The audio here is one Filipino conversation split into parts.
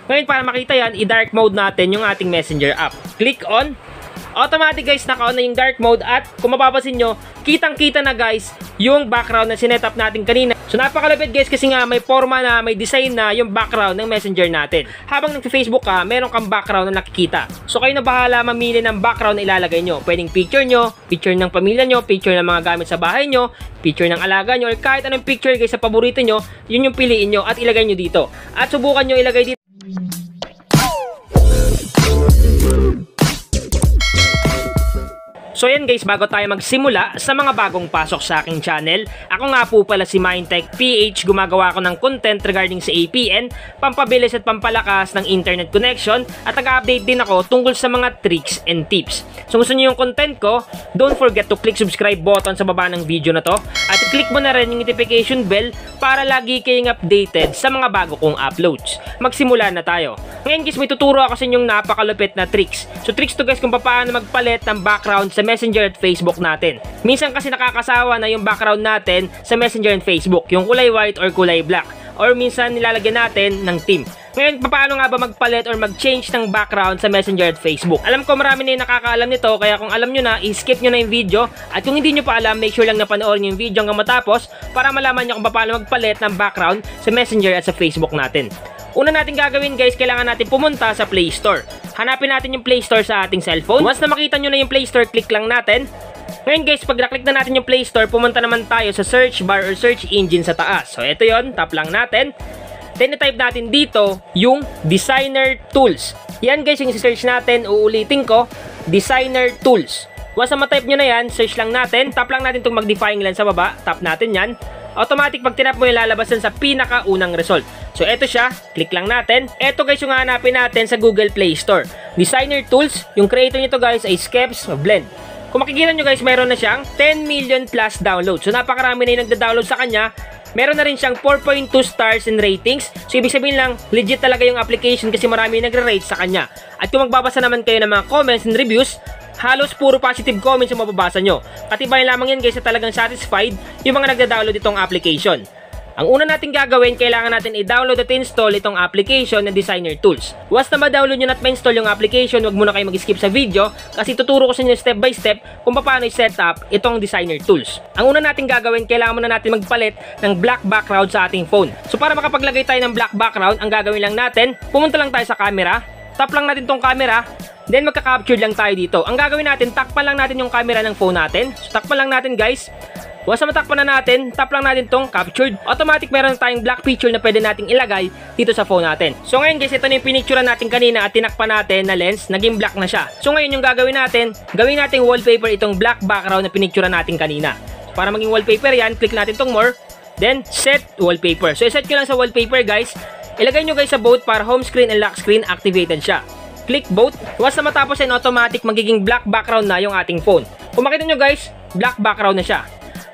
Ngayon para makita yan, i-dark mode natin yung ating Messenger app. Click on. Automatic guys, naka-on na yung dark mode at kung mapapansin nyo, kitang-kita na guys yung background na sinetup natin kanina. So napakalapit guys kasi nga may forma na, may design na yung background ng Messenger natin. Habang nag-Facebook ka, meron kang background na nakikita. So kayo na bahala mamili ng background na ilalagay nyo. Pwedeng picture nyo, picture ng pamilya nyo, picture ng mga gamit sa bahay nyo, picture ng alaga nyo, or kahit anong picture guys sa paborito nyo, yun yung piliin nyo at ilagay nyo dito. At subukan nyo ilagay dito. So yan guys, bago tayo magsimula sa mga bagong pasok sa aking channel, ako nga po pala si Mindtech PH, gumagawa ko ng content regarding sa APN, pampabilis at pampalakas ng internet connection, at nag-update din ako tungkol sa mga tricks and tips. So gusto niyo yung content ko, don't forget to click subscribe button sa baba ng video na to, at click mo na rin yung notification bell para lagi kayong updated sa mga bago kong uploads. Magsimula na tayo. Ngayon guys, may tuturo ako sa inyong napakalupit na tricks. So tricks to guys kung paano magpalit ng background sa Messenger at Facebook natin. Minsan kasi nakakasawa na yung background natin sa Messenger and Facebook, yung kulay white or kulay black. Or minsan nilalagyan natin ng theme. Ngayon, paano nga ba magpalit or mag-change ng background sa Messenger at Facebook? Alam ko marami na yung nakakaalam nito, kaya kung alam nyo na, i-skip nyo na yung video. At kung hindi nyo pa alam, make sure lang na panoorin yung video hanggang matapos para malaman nyo kung paano magpalit ng background sa Messenger at sa Facebook natin. Una natin gagawin guys, kailangan natin pumunta sa Play Store. Hanapin natin yung Play Store sa ating cellphone. Once na makita nyo na yung Play Store, click lang natin. Ngayon guys, pag na-click na natin yung Play Store, pumunta naman tayo sa search bar or search engine sa taas. So ito yon, tap lang natin. Then i-type natin dito yung Designer Tools. Yan guys yung i-search natin, uulitin ko, Designer Tools. Once na ma-type nyo na yan, search lang natin, tap lang natin itong mag-define lang sa baba, tap natin yan. Automatic pag tinap mo yung lalabas sa pinakaunang result. So eto siya, click lang natin. Eto guys yung hanapin natin sa Google Play Store. Designer Tools, yung creator nito guys ay Skeps Blend. Kung makikita nyo guys, mayroon na siyang 10 million plus downloads. So napakarami na yung nagda-download sa kanya. Meron na rin siyang 4.2 stars in ratings. So ibig sabihin lang, legit talaga yung application kasi marami nagre-rate sa kanya. At kung magbabasa naman kayo ng mga comments and reviews, halos puro positive comments yung mababasa nyo. Katibayan lamang yan guys na talagang satisfied yung mga nagda-download itong application. Ang una natin gagawin, kailangan natin i-download at install itong application na Designer Tools. Once na ma-download nyo at ma-install yung application, huwag muna kayo mag-skip sa video kasi tuturo ko sa inyo step by step kung paano i-set up itong Designer Tools. Ang una natin gagawin, kailangan muna natin magpalit ng black background sa ating phone. So para makapaglagay tayo ng black background, ang gagawin lang natin, pumunta lang tayo sa camera, tap lang natin tong camera, then magka-capture lang tayo dito. Ang gagawin natin, takpan lang natin yung camera ng phone natin. So takpan lang natin guys. Once na matakpan na natin, tap lang natin tong captured. Automatic meron tayong black picture na pwede nating ilagay dito sa phone natin. So ngayon guys, ito na yung pinicturean natin kanina at tinakpan natin na lens, naging black na siya. So ngayon yung gagawin natin, gawin nating wallpaper itong black background na pinicturean natin kanina. So, para maging wallpaper yan, click natin tong more, then set wallpaper. So iset nyo lang sa wallpaper guys. Ilagay nyo guys sa both para home screen and lock screen activated siya. Click both. Once na matapos yan, automatic magiging black background na yung ating phone. Kung makita nyo guys, black background na siya.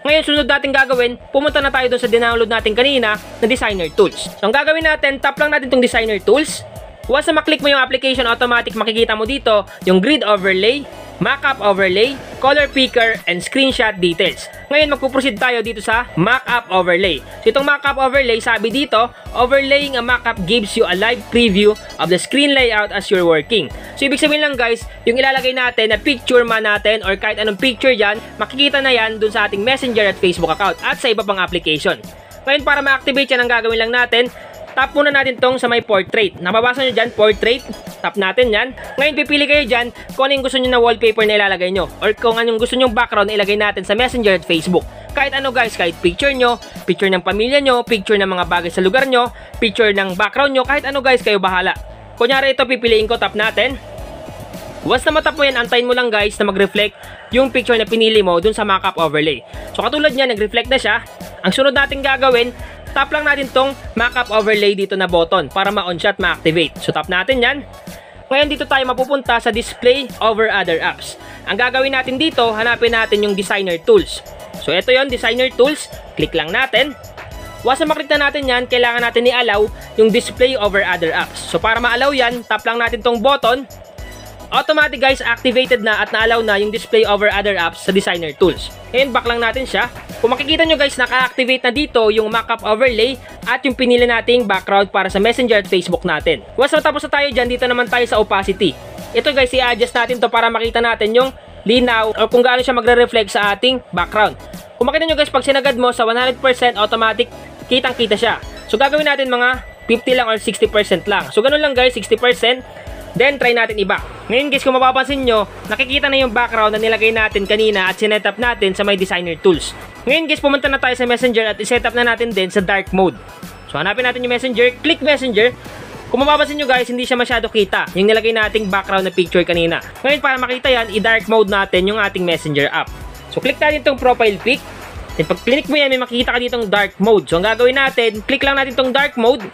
Ngayon, sunod natin gagawin, pumunta na tayo dun sa dinownload natin kanina na Designer Tools. So, ang gagawin natin, tap lang natin itong Designer Tools. Once na maklik mo yung application, automatic makikita mo dito yung grid overlay, mockup overlay, color picker, and screenshot details. Ngayon, magpuproceed tayo dito sa mockup overlay. So, itong mockup overlay, sabi dito, overlaying a mockup gives you a live preview of the screen layout as you're working. So, ibig sabihin lang guys, yung ilalagay natin na picture man natin or kahit anong picture yan, makikita na yan dun sa ating Messenger at Facebook account at sa iba pang application. Ngayon, para ma-activate yan, ang gagawin lang natin, tap muna natin tong sa may portrait. Nababasa nyo dyan, portrait. Tap natin yan. Ngayon, pipili kayo dyan kung ano yung gusto nyo na wallpaper na ilalagay nyo. Or kung anong gusto nyo background na ilagay natin sa Messenger at Facebook. Kahit ano guys, kahit picture nyo, picture ng pamilya nyo, picture ng mga bagay sa lugar nyo, picture ng background nyo, kahit ano guys, kayo bahala. Kunyari ito, pipiliin ko, tap natin. Once na matap mo yan, antayin mo lang guys na mag-reflect yung picture na pinili mo dun sa mockup overlay. So katulad niya, nag-reflect na siya. Ang sunod natin gagawin, tap lang natin tong mockup overlay dito na button para ma-on siya at ma-activate. So tap natin yan. Ngayon dito tayo mapupunta sa display over other apps. Ang gagawin natin dito, hanapin natin yung Designer Tools. So ito yon, Designer Tools. Click lang natin. Once na maklik na natin yan, kailangan natin i-allow yung display over other apps. So para ma-allow yan, tap lang natin tong button. Automatic guys, activated na at na-allow na yung display over other apps sa designer tools. Ngayon, back lang natin siya. Kung makikita nyo guys, naka-activate na dito yung mockup overlay at yung pinili nating background para sa Messenger at Facebook natin. Once matapos na tayo dyan, dito naman tayo sa opacity. Ito guys, i-adjust natin to para makita natin yung linaw o kung gaano siya magre-reflect sa ating background. Kung makita nyo guys, pag sinagad mo sa 100% automatic, kitang-kita siya. So gagawin natin mga 50 lang or 60% lang. So ganun lang guys, 60%. Then, try natin iba. Ngayon guys, kung mapapansin nyo, nakikita na yung background na nilagay natin kanina at sinet up natin sa may designer tools. Ngayon guys, pumunta na tayo sa Messenger at iset up na natin din sa dark mode. So, hanapin natin yung Messenger, click Messenger. Kung mapapansin nyo guys, hindi siya masyado kita yung nilagay nating background na picture kanina. Ngayon, para makita yan, i-dark mode natin yung ating Messenger app. So, click natin itong profile pic. Then, pag click mo yan, may makikita ka ditong dark mode. So, ang gagawin natin, click lang natin itong dark mode.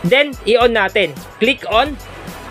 Then, i-on natin. Click on.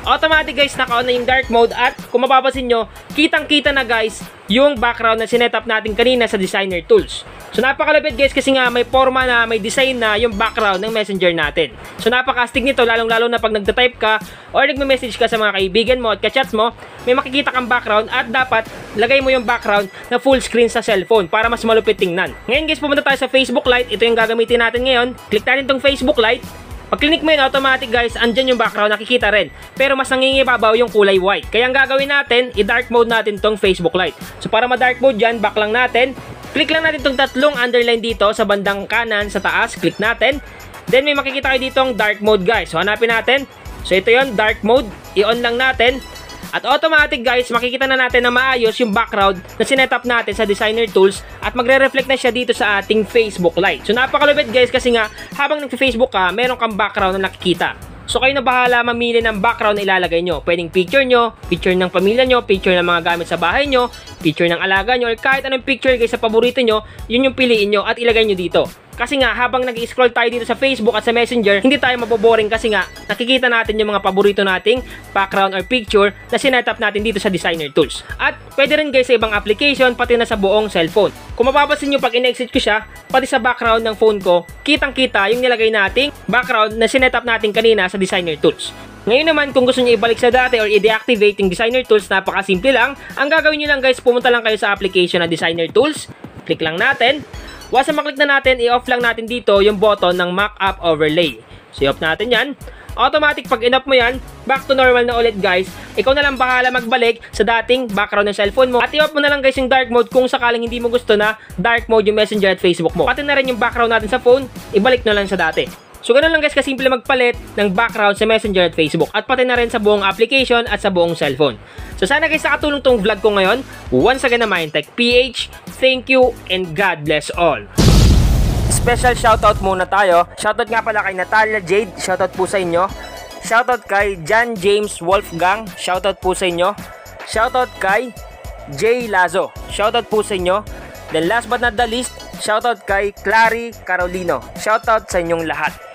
Automatic guys, naka-on na yung dark mode at kung mapapansin nyo, kitang-kita na guys yung background na sinet-up natin kanina sa designer tools. So napakalapit guys kasi nga may forma na, may design na yung background ng Messenger natin. So napaka-astig nito lalong-lalo na pag nagta-type ka or nagme-message ka sa mga kaibigan mo at ka-chats mo, may makikita kang background at dapat lagay mo yung background na full screen sa cellphone para mas malupit tingnan. Ngayon guys, pumunta tayo sa Facebook Lite. Ito yung gagamitin natin ngayon. Click natin tong Facebook Lite. Pag click mo yun, automatic guys, andyan yung background, nakikita rin. Pero mas nangingibabaw yung kulay white. Kaya ang gagawin natin, i-dark mode natin tong Facebook Lite. So para ma-dark mode dyan, back lang natin. Click lang natin tong tatlong underline dito sa bandang kanan, sa taas. Click natin. Then may makikita kayo ditong dark mode guys. So hanapin natin. So ito yon, dark mode. I-on lang natin. At automatic guys, makikita na natin na maayos yung background na sinet-up natin sa designer tools at magre-reflect na siya dito sa ating Facebook Lite. So napakalupit guys kasi nga habang nag-Facebook ka, meron kang background na nakikita. So kayo na bahala mamili ng background na ilalagay nyo. Pwedeng picture nyo, picture ng pamilya nyo, picture ng mga gamit sa bahay nyo, picture ng alaga nyo, or kahit anong picture guys sa paborito nyo, yun yung piliin nyo at ilagay nyo dito. Kasi nga, habang nag-scroll tayo dito sa Facebook at sa Messenger, hindi tayo maboboring kasi nga, nakikita natin yung mga paborito nating background or picture na sinet-up natin dito sa designer tools. At pwede rin guys sa ibang application, pati na sa buong cellphone. Kung mapapansin nyo pag in-exit ko siya, pati sa background ng phone ko, kitang-kita yung nilagay nating background na sinet-up natin kanina sa designer tools. Ngayon naman, kung gusto nyo ibalik sa dati or i-deactivate yung designer tools, napakasimple lang. Ang gagawin nyo lang guys, pumunta lang kayo sa application na designer tools. Click lang natin. Once na maklik na natin, i-off lang natin dito yung button ng mockup overlay. So, i-off natin yan. Automatic, pag in-off mo yan, back to normal na ulit guys. Ikaw na lang bahala magbalik sa dating background ng cellphone mo. At i-off mo na lang guys yung dark mode kung sakaling hindi mo gusto na dark mode yung Messenger at Facebook mo. Pati na rin yung background natin sa phone, ibalik na lang sa dati. So, ganun lang guys kasimple magpalit ng background sa Messenger at Facebook. At pati na rin sa buong application at sa buong cellphone. So, sana guys nakatulong tong vlog ko ngayon. Once again na Mindtech PH, thank you and God bless all. Special shoutout muna tayo. Shoutout nga pala kay Natalia Jade. Shoutout po sa inyo. Shoutout kay John James Wolfgang. Shoutout po sa inyo. Shoutout kay Jay Lazo. Shoutout po sa inyo. Then last but not the least, shoutout kay Clary Carolino. Shoutout sa inyong lahat.